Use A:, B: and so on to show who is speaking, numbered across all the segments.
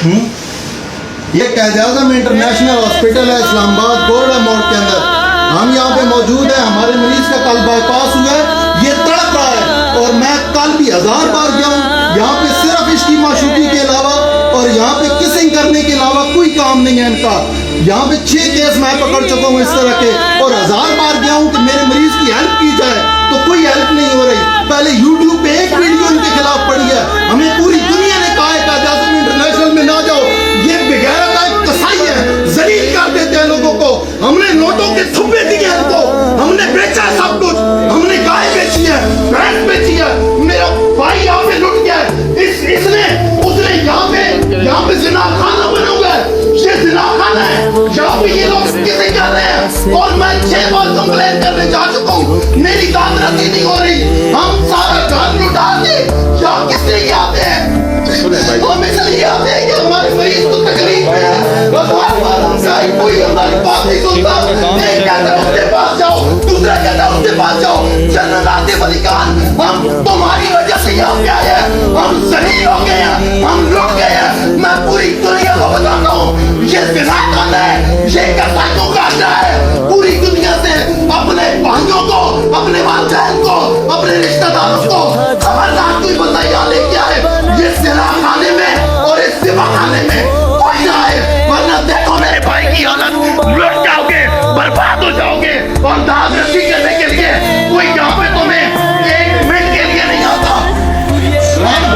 A: ये Quaid-e-Azam international hospital है Islamabad gold मोड़ के अंदर। हम यहाँ पे मौजूद हैं। हमारे मरीज का कल बाईपास हुआ है, ये तड़प रहा है और मैं कल भी 1000 बार गया हूँ। यहाँ पे सिर्फ इसकी माशूकी के अलावा और यहाँ पे किसिंग करने के अलावा कोई काम नहीं है इनका। यहाँ पे 6 केस मैं पकड़ चुका हूँ इस तरह के और 1000 बार गया हूँ कि मेरे मरीज की हेल्प की जाए तो कोई हेल्प नहीं हो रही। पहले यूट्यूब पे एक वीडियो इनके खिलाफ पड़ी है, हमें पूरी दुनिया ने कहा है कायद-ए-आज़म इंटरनेशनल में ना जाओ, ये बेगैरत है, कसाई है, जलील कर देते हैं लोगों को। हमने नोटों के थुप्पे दिए इनको, हमने बेचा सब कुछ, हमने गाय बेची है, भैंस बेची है, मेरा भाई यहाँ पे लुट गया है। इसने उसने यहाँ पे जिना खाना बना हुआ है, ये जिना खाना है, यहाँ पे ये लोग किसे कर रहे हैं और मैं 6 बार कंप्लेन करने जा चुका हूँ, मेरी दादरसी नहीं हो रही। हम सारा घर लुटा के यहाँ किसने आते हैं, हम इसलिए आते हैं कि हमारे मरीज को तकलीफ है। कोई हमारी बात नहीं सुनता, एक कहता उसके पास जाओ, दूसरा कहता उसके पास जाओ। जनरल आसिफ अली खान, हम तुम्हारी वजह से यहाँ पे आए हैं, हम जलील हो गए हैं, हम लुट गए हैं। मैं पूरी दुनिया को बताता हूँ ये जिना खाना है, ये कसाईयों का अड्डा है। पूरी दुनिया से अपने भाइयों को, अपने वालिदैन को, अपने रिश्तेदारों को खबरदार कोई बंदा यहाँ लेके आए ये जिना खाने में और इस सिवा खाने में कोई ना आए, वरना देखो मेरे भाई की हालत, लुट जाओगे, बर्बाद हो जाओगे। और दादरसी करने के लिए कोई यहाँ पे तुम्हें 1 मिनट के लिए नहीं आता।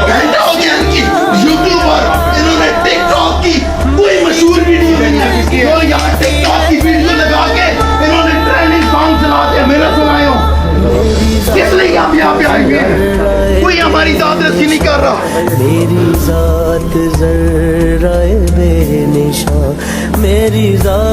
A: घंटा हो गया इनकी यूट्यूब पर, इन्होंने टिकटॉक की कोई मशहूर वीडियो नहीं है, और यहाँ टिकटॉक की वीडियो लगा के इन्होंने ट्रेंडिंग सॉन्ग चला दिया। मेरा सुनाए हो किस लिए आप यहाँ पे आए हुए हैं? कोई हमारी दादरसी नहीं कर रहा।
B: मेरी जात जर्राए बेनिशा, मेरी जात